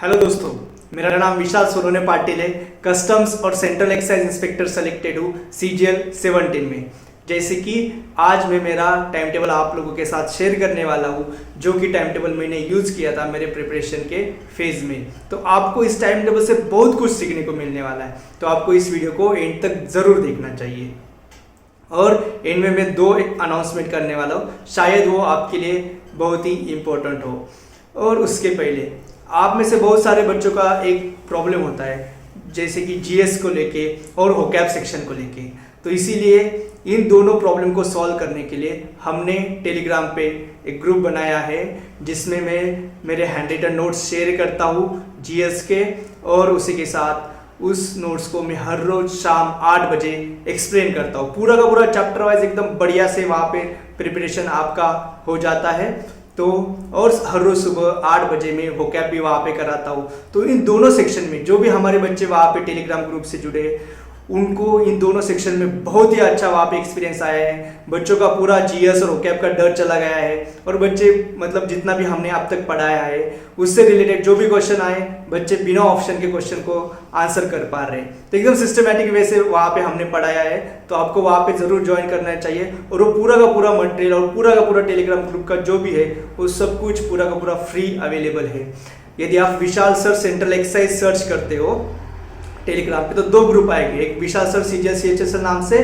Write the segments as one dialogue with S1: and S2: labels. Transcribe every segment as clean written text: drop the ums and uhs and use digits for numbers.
S1: Hello दोस्तों, मेरा नाम विशाल सोनोने पाटिल है। कस्टम्स और सेंट्रल एक्साइज इंस्पेक्टर सेलेक्टेड हूँ CGL 17 में। जैसे कि आज मैं मेरा टाइम टेबल आप लोगों के साथ शेयर करने वाला हूँ, जो कि टाइम टेबल मैंने यूज़ किया था मेरे प्रिपरेशन के फेज़ में। तो आपको इस टाइम टेबल से बहुत कुछ सीखने को मिलने वाला है, तो आपको इस वीडियो को एंड तक ज़रूर देखना चाहिए। और एंड में मैं दो अनाउंसमेंट करने वाला हूँ, शायद वो आपके लिए बहुत ही इम्पोर्टेंट हो। और उसके पहले आप में से बहुत सारे बच्चों का एक प्रॉब्लम होता है, जैसे कि GS को लेके और होकैब सेक्शन को लेके। तो इसीलिए इन दोनों प्रॉब्लम को सॉल्व करने के लिए हमने टेलीग्राम पे एक ग्रुप बनाया है, जिसमें मैं मेरे हैंड रिटन नोट्स शेयर करता हूँ GS के, और उसी के साथ उस नोट्स को मैं हर रोज शाम 8 बजे एक्सप्लेन करता हूँ। पूरा का पूरा चैप्टर वाइज एकदम बढ़िया से वहाँ पे प्रिपरेशन आपका हो जाता है। तो और हर रोज सुबह 8 बजे में वोकैब भी वहाँ पे कराता हूँ। तो इन दोनों सेक्शन में जो भी हमारे बच्चे वहाँ पे टेलीग्राम ग्रुप से जुड़े, उनको इन दोनों सेक्शन में बहुत ही अच्छा वहाँ पे एक्सपीरियंस आया है। बच्चों का पूरा GS और वोकैब का डर चला गया है, और बच्चे मतलब जितना भी हमने अब तक पढ़ाया है उससे रिलेटेड जो भी क्वेश्चन आए, बच्चे बिना ऑप्शन के क्वेश्चन को आंसर कर पा रहे हैं। तो एकदम सिस्टमैटिक वे से वहाँ पे हमने पढ़ाया है, तो आपको वहाँ पे ज़रूर ज्वाइन करना चाहिए। और वो पूरा का पूरा मटेरियल और पूरा का पूरा टेलीग्राम ग्रुप का जो भी है वो सब कुछ पूरा का पूरा फ्री अवेलेबल है। यदि आप विशाल सर सेंट्रल एक्साइज सर्च करते हो टेलीग्राम पे, तो दो ग्रुप आएंगे, एक विशाल सर CGL CHSL नाम से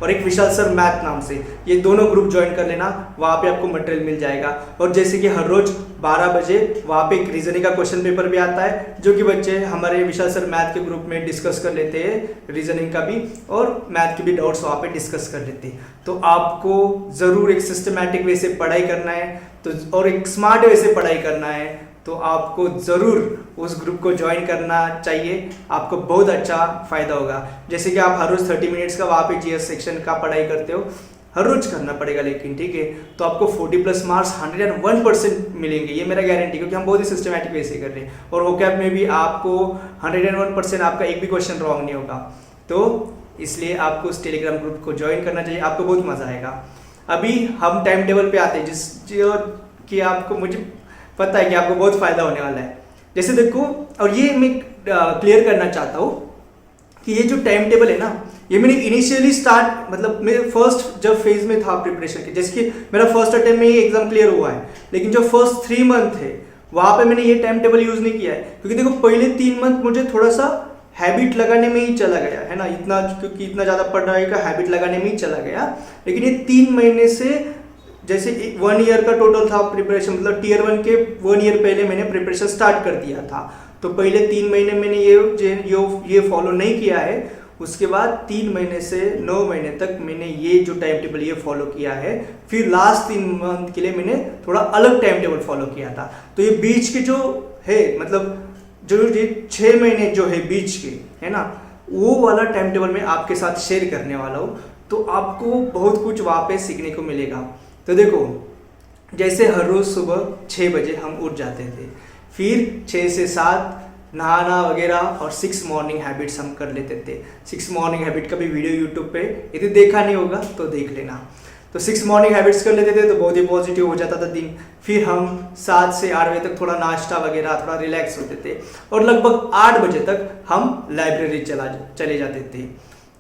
S1: और एक विशाल सर मैथ नाम से। ये दोनों ग्रुप ज्वाइन कर लेना, वहाँ पे आपको मटेरियल मिल जाएगा। और जैसे कि हर रोज 12 बजे वहाँ पे एक रीजनिंग का क्वेश्चन पेपर भी आता है, जो कि बच्चे हमारे विशाल सर मैथ के ग्रुप में डिस्कस कर लेते हैं, रीजनिंग का भी और मैथ के भी डाउट्स वहाँ पे डिस्कस कर लेते हैं। तो आपको ज़रूर एक सिस्टमैटिक वे से पढ़ाई करना है, तो और एक स्मार्ट वे से पढ़ाई करना है, तो आपको ज़रूर उस ग्रुप को ज्वाइन करना चाहिए। आपको बहुत अच्छा फ़ायदा होगा। जैसे कि आप हर रोज़ 30 मिनट्स का वहाँ पे GS सेक्शन का पढ़ाई करते हो, हर रोज करना पड़ेगा, लेकिन ठीक है, तो आपको 40+ मार्क्स 101% मिलेंगे, ये मेरा गारंटी, क्योंकि हम बहुत ही सिस्टमैटिक वे से कर रहे हैं। और वोकैब में भी आपको 101% आपका एक भी क्वेश्चन रॉन्ग नहीं होगा। तो इसलिए आपको उस टेलीग्राम ग्रुप को ज्वाइन करना चाहिए, आपको बहुत मज़ा आएगा। अभी हम टाइम टेबल पे आते हैं, जो कि आपको, मुझे पता है कि आपको बहुत फायदा होने वाला है। जैसे देखो, और ये मैं क्लियर करना चाहता हूँ कि ये जो टाइम टेबल है ना, ये मैंने इनिशियली स्टार्ट, मतलब मैं फर्स्ट जब फेज में था प्रिपरेशन के, जैसे कि मेरा फर्स्ट अटेम्प्ट में ही एग्जाम क्लियर हुआ है, लेकिन जो फर्स्ट 3 मंथ है वहाँ पे मैंने ये टाइम टेबल यूज नहीं किया है। क्योंकि देखो, पहले 3 मंथ मुझे थोड़ा सा हैबिट लगाने में ही चला गया है ना, इतना, क्योंकि इतना ज़्यादा पढ़ाई का हैबिट लगाने में ही चला गया। लेकिन ये 3 महीने से, जैसे 1 ईयर का टोटल था प्रिपरेशन, मतलब Tier 1 के 1 ईयर पहले मैंने प्रिपरेशन स्टार्ट कर दिया था। तो पहले 3 महीने मैंने ये फॉलो नहीं किया है। उसके बाद 3 महीने से 9 महीने तक मैंने ये जो टाइम टेबल ये फॉलो किया है। फिर लास्ट 3 मंथ के लिए मैंने थोड़ा अलग टाइम टेबल फॉलो किया था। तो ये बीच के जो है, मतलब जो ये 6 महीने जो है बीच के, है ना, वो वाला टाइम टेबल मैं आपके साथ शेयर करने वाला हूँ। तो आपको बहुत कुछ वहाँ पे सीखने को मिलेगा। तो देखो, जैसे हर रोज़ सुबह 6 बजे हम उठ जाते थे, फिर 6 से 7 नहाना वगैरह, और 6 मॉर्निंग हैबिट्स हम कर लेते थे। 6 मॉर्निंग हैबिट का भी वीडियो यूट्यूब पे, यदि देखा नहीं होगा तो देख लेना। तो 6 मॉर्निंग हैबिट्स कर लेते थे, तो बहुत ही पॉजिटिव हो जाता था दिन। फिर हम 7 से 8 बजे तक थोड़ा नाश्ता वगैरह, थोड़ा रिलैक्स होते थे, और लगभग 8 बजे तक हम लाइब्रेरी चले जाते थे।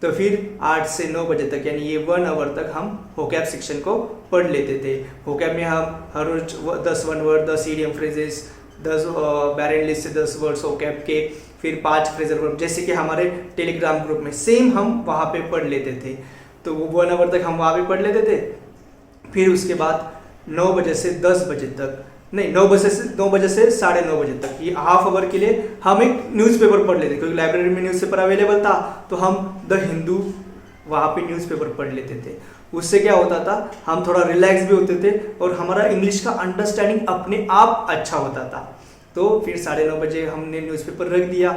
S1: तो फिर 8 से 9 बजे तक, यानी ये 1 आवर तक हम वोकैब सेक्शन को पढ़ लेते थे। वोकैब में हम हर रोज 10 वन वर्ड, 10 इडियम फ्रेजेस, 10 बैरन लिस्ट से 10 वर्ड्स वोकैब के, फिर 5 फ्रेजल वर्ब, जैसे कि हमारे टेलीग्राम ग्रुप में सेम हम वहाँ पे पढ़ लेते थे। तो वो 1 आवर तक हम वहाँ पे पढ़ लेते थे। फिर उसके बाद 9 बजे से 10 बजे तक, नहीं, 9 बजे से 9:30 बजे तक, ये हाफ आवर के लिए हम एक न्यूज़पेपर पढ़ लेते, क्योंकि लाइब्रेरी में न्यूज़पेपर अवेलेबल था। तो हम द हिंदू वहाँ पे न्यूज़पेपर पढ़ लेते थे। उससे क्या होता था, हम थोड़ा रिलैक्स भी होते थे, और हमारा इंग्लिश का अंडरस्टैंडिंग अपने आप अच्छा होता था। तो फिर 9:30 बजे हमने न्यूज़पेपर रख दिया।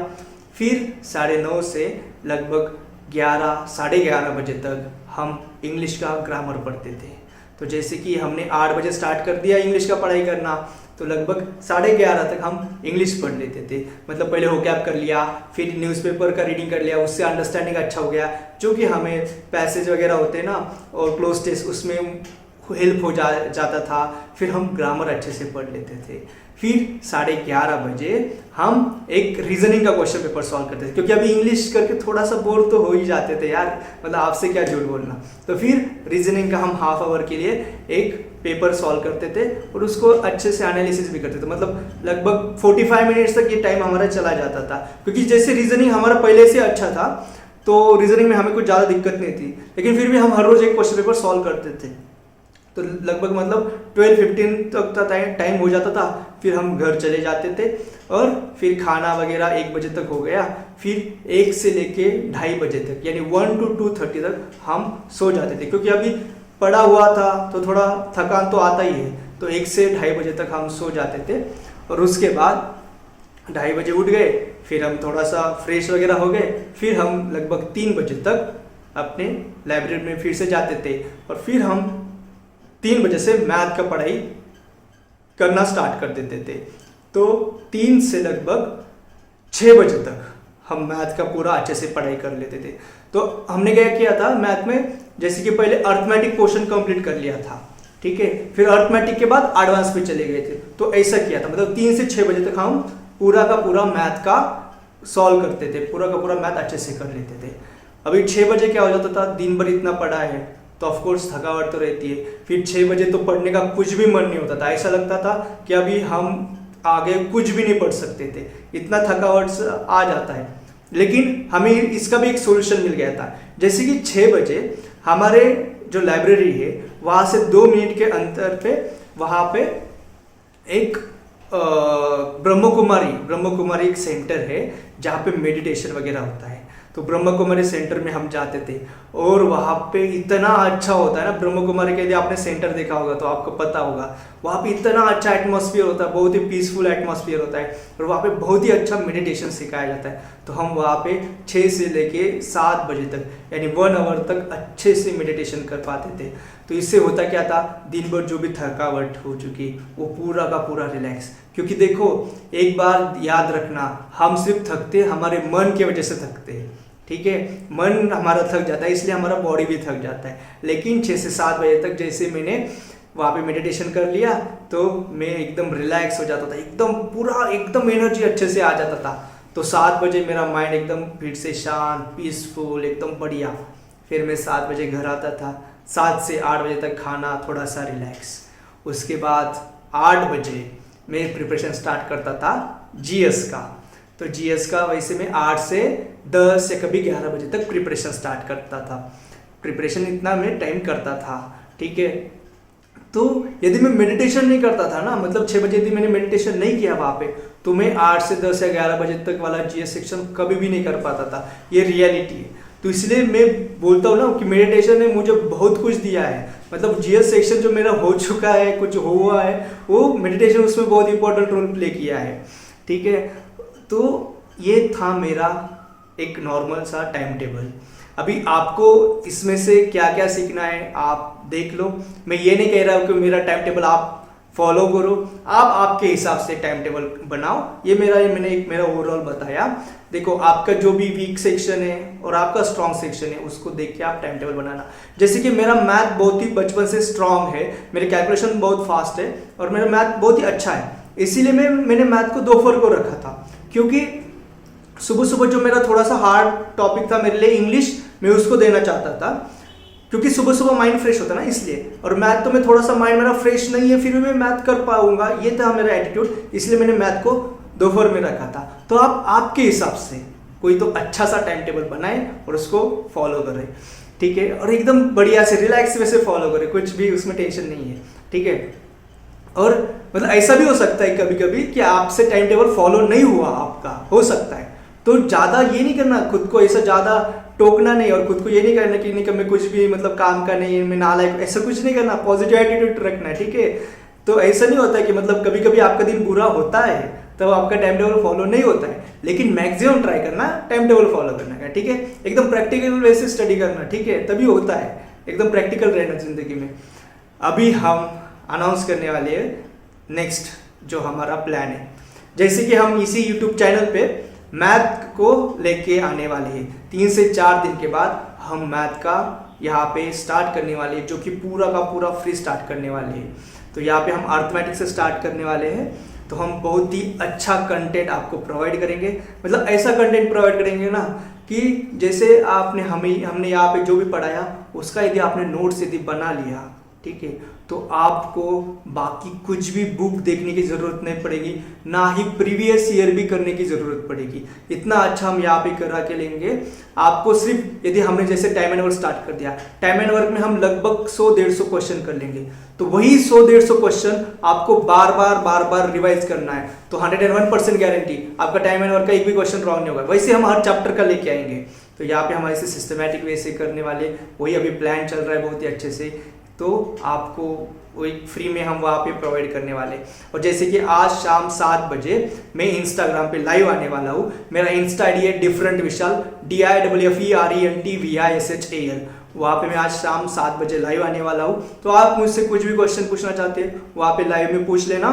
S1: फिर 9:30 से लगभग 11, 11:30 बजे तक हम इंग्लिश का ग्रामर पढ़ते थे। तो जैसे कि हमने 8 बजे स्टार्ट कर दिया इंग्लिश का पढ़ाई करना, तो लगभग 11:30 तक हम इंग्लिश पढ़ लेते थे। मतलब पहले वोकैब कर लिया, फिर न्यूज़पेपर का रीडिंग कर लिया, उससे अंडरस्टैंडिंग अच्छा हो गया, जो कि हमें पैसेज वगैरह होते हैं ना, और क्लोज टेस्ट, उसमें हेल्प हो जाता था। फिर हम ग्रामर अच्छे से पढ़ लेते थे। फिर 11:30 बजे हम एक रीजनिंग का क्वेश्चन पेपर सॉल्व करते थे, क्योंकि अभी इंग्लिश करके थोड़ा सा बोर तो हो ही जाते थे यार, मतलब आपसे क्या झूठ बोलना। तो फिर रीजनिंग का हम हाफ आवर के लिए एक पेपर सॉल्व करते थे और उसको अच्छे से एनालिसिस भी करते थे। मतलब लगभग 45 मिनट्स तक ये टाइम हमारा चला जाता था, क्योंकि जैसे रीजनिंग हमारा पहले से अच्छा था तो रीजनिंग में हमें कुछ ज़्यादा दिक्कत नहीं थी, लेकिन फिर भी हम हर रोज एक क्वेश्चन पेपर सॉल्व करते थे। तो लगभग मतलब 12-15 तक का टाइम हो जाता था, फिर हम घर चले जाते थे और फिर खाना वगैरह 1 बजे तक हो गया, फिर 1 से लेके 2:30 बजे तक यानी 1 to 2:30 तक हम सो जाते थे, क्योंकि अभी पढ़ा हुआ था तो थोड़ा थकान तो आता ही है। तो 1 से 2:30 बजे तक हम सो जाते थे और उसके बाद 2:30 बजे उठ गए, फिर हम थोड़ा सा फ्रेश वगैरह हो गए, फिर हम लगभग 3 बजे तक अपने लाइब्रेरी में फिर से जाते थे और फिर हम 3 बजे से मैथ का पढ़ाई करना स्टार्ट कर देते थे। तो 3 से लगभग 6 बजे तक हम मैथ का पूरा अच्छे से पढ़ाई कर लेते थे। तो हमने क्या किया था मैथ में, जैसे कि पहले अर्थमेटिक पोर्शन कंप्लीट कर लिया था, ठीक है, फिर अर्थमेटिक के बाद एडवांस पे चले गए थे। तो ऐसा किया था, मतलब 3 से 6 बजे तक हम पूरा का पूरा मैथ का सॉल्व करते थे, पूरा का पूरा मैथ अच्छे से कर लेते थे। अभी 6 बजे क्या हो जाता था, दिन भर इतना पढ़ा है तो ऑफकोर्स थकावट तो रहती है, फिर 6 बजे तो पढ़ने का कुछ भी मन नहीं होता था, ऐसा लगता था कि अभी हम आगे कुछ भी नहीं पढ़ सकते थे, इतना थकावट आ जाता है। लेकिन हमें इसका भी एक सोल्यूशन मिल गया था, जैसे कि 6 बजे हमारे जो लाइब्रेरी है वहाँ से 2 मिनट के अंतर पे वहाँ पे एक ब्रह्म कुमारी एक सेंटर है जहाँ पे मेडिटेशन वगैरह होता है। तो ब्रह्म कुमारी सेंटर में हम जाते थे और वहाँ पे इतना अच्छा होता है ना, ब्रह्म कुमारी के लिए आपने सेंटर देखा होगा तो आपको पता होगा, वहाँ पे इतना अच्छा एटमॉस्फेयर होता है, बहुत ही पीसफुल एटमॉस्फेयर होता है और वहाँ पे बहुत ही अच्छा मेडिटेशन सिखाया जाता है। तो हम वहाँ पे 6 से लेके 7 बजे तक यानी 1 आवर तक अच्छे से मेडिटेशन कर पाते थे। तो इससे होता क्या था, दिन भर जो भी थकावट हो चुकी वो पूरा का पूरा रिलैक्स। क्योंकि देखो एक बार याद रखना, हम सिर्फ थकते हमारे मन की वजह से थकते हैं, ठीक है, मन हमारा थक जाता है इसलिए हमारा बॉडी भी थक जाता है। लेकिन 6 से 7 बजे तक जैसे मैंने वहाँ पे मेडिटेशन कर लिया तो मैं एकदम रिलैक्स हो जाता था, एकदम पूरा एकदम एनर्जी अच्छे से आ जाता था। तो 7 बजे मेरा माइंड एकदम फिर से शांत, पीसफुल, एकदम बढ़िया। फिर मैं 7 बजे घर आता था, 7 से 8 बजे तक खाना, थोड़ा सा रिलैक्स। उसके बाद 8 बजे मैं प्रिपरेशन स्टार्ट करता था जीएस का। तो जीएस का वैसे मैं 8 से 10 या कभी 11 बजे तक प्रिपरेशन स्टार्ट करता था। प्रिपरेशन इतना मैं टाइम करता था, ठीक है। तो यदि मैं मेडिटेशन नहीं करता था ना, मतलब 6 बजे यदि मैंने मेडिटेशन नहीं किया वहाँ पे, तो मैं 8 से 10 या 11 बजे तक वाला जीएस सेक्शन कभी भी नहीं कर पाता था। ये रियलिटी है। तो इसलिए मैं बोलता हूँ ना कि मेडिटेशन ने मुझे बहुत कुछ दिया है। मतलब जीएस सेक्शन जो मेरा हो चुका है, कुछ हुआ है, वो मेडिटेशन उसमें बहुत इंपॉर्टेंट रोल प्ले किया है, ठीक है। तो ये था मेरा एक नॉर्मल सा टाइम टेबल। अभी आपको इसमें से क्या क्या सीखना है आप देख लो। मैं ये नहीं कह रहा हूँ कि मेरा टाइम टेबल आप फॉलो करो, आप आपके हिसाब से टाइम टेबल बनाओ। मैंने एक मेरा ओवरऑल बताया। देखो आपका जो भी वीक सेक्शन है और आपका स्ट्रॉन्ग सेक्शन है उसको देख के आप टाइम टेबल बनाना। जैसे कि मेरा मैथ बहुत ही बचपन से स्ट्रॉन्ग है, मेरे कैलकुलेशन बहुत फास्ट है और मेरा मैथ बहुत ही अच्छा है, इसीलिए मैंने मैथ को दोपहर को रखा था। क्योंकि सुबह सुबह जो मेरा थोड़ा सा हार्ड टॉपिक था मेरे लिए इंग्लिश, मैं उसको देना चाहता था, क्योंकि सुबह सुबह माइंड फ्रेश होता है ना इसलिए। और मैथ तो मैं थोड़ा सा माइंड मेरा फ्रेश नहीं है, फिर भी मैं मैथ कर पाऊंगा, ये था मेरा एटीट्यूड, इसलिए मैंने मैथ को दोपहर में रखा था। तो आप आपके हिसाब से कोई तो अच्छा सा टाइम टेबल बनाए और उसको फॉलो करें, ठीक है। और एकदम बढ़िया से रिलैक्स वे से फॉलो करें, कुछ भी उसमें टेंशन नहीं है, ठीक है। और मतलब ऐसा भी हो सकता है कभी कभी कि आपसे टाइम टेबल फॉलो नहीं हुआ, आपका हो सकता है। तो ज़्यादा ये नहीं करना, खुद को ऐसा ज़्यादा टोकना नहीं और खुद को ये नहीं करना कि नहीं मैं कुछ भी मतलब काम का नहीं, मैं नालायक, ऐसा कुछ नहीं करना। पॉजिटिव एटीट्यूड रखना है, ठीक है। तो ऐसा नहीं होता है कि मतलब कभी कभी आपका दिन बुरा होता है तब आपका टाइम टेबल फॉलो नहीं होता है, लेकिन मैक्सिमम ट्राई करना टाइम टेबल फॉलो करना है, ठीक है। एकदम प्रैक्टिकल वे से स्टडी करना, ठीक है, तभी होता है। एकदम प्रैक्टिकल रहना जिंदगी में। अभी हम अनाउंस करने वाले हैं नेक्स्ट जो हमारा प्लान है। जैसे कि हम इसी यूट्यूब चैनल पे मैथ को लेके आने वाले हैं। 3 से 4 दिन के बाद हम मैथ का यहाँ पे स्टार्ट करने वाले हैं, जो कि पूरा का पूरा फ्री स्टार्ट करने वाले हैं। तो यहाँ पे हम अर्थमेटिक से स्टार्ट करने वाले हैं तो हम बहुत ही अच्छा कंटेंट आपको प्रोवाइड करेंगे। मतलब ऐसा कंटेंट प्रोवाइड करेंगे ना कि जैसे आपने हमने यहाँ पे जो भी पढ़ाया उसका यदि आपने नोट्स यदि बना लिया, ठीक है, तो आपको बाकी कुछ भी बुक देखने की ज़रूरत नहीं पड़ेगी, ना ही प्रीवियस ईयर भी करने की ज़रूरत पड़ेगी। इतना अच्छा हम यहाँ पे करा के लेंगे आपको। सिर्फ यदि हमने जैसे टाइम एंड वर्क स्टार्ट कर दिया, टाइम एंड वर्क में हम लगभग 100-150 क्वेश्चन कर लेंगे, तो वही 100-150 क्वेश्चन आपको बार बार रिवाइज करना है। तो 101% गारंटी आपका टाइम एंड वर्क का एक भी क्वेश्चन रॉन्ग नहीं होगा। वैसे हम हर चैप्टर का लेके आएंगे, तो यहाँ पे हम ऐसे सिस्टमैटिक वे से करने वाले, वही अभी प्लान चल रहा है बहुत ही अच्छे से। तो आपको वही फ्री में हम वहाँ पे प्रोवाइड करने वाले। और जैसे कि आज शाम 7 बजे मैं इंस्टाग्राम पे लाइव आने वाला हूँ। मेरा इंस्टा आईडी है डिफरेंट विशाल, DIFFERENTVISHAL। वहाँ पे मैं आज शाम 7 बजे लाइव आने वाला हूँ। तो आप मुझसे कुछ भी क्वेश्चन पूछना चाहते हैं वहाँ पे लाइव में पूछ लेना,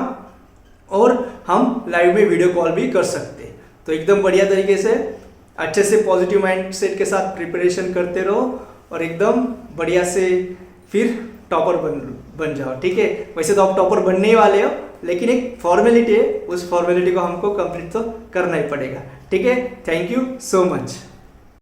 S1: और हम लाइव में वीडियो कॉल भी कर सकते हैं। तो एकदम बढ़िया तरीके से अच्छे से पॉजिटिव माइंड सेट के साथ प्रिपरेशन करते रहो, और एकदम बढ़िया से फिर टॉपर बन जाओ, ठीक है। वैसे तो आप टॉपर बनने ही वाले हो, लेकिन एक फॉर्मेलिटी है, उस फॉर्मेलिटी को हमको कंप्लीट तो करना ही पड़ेगा, ठीक है। Thank you so much.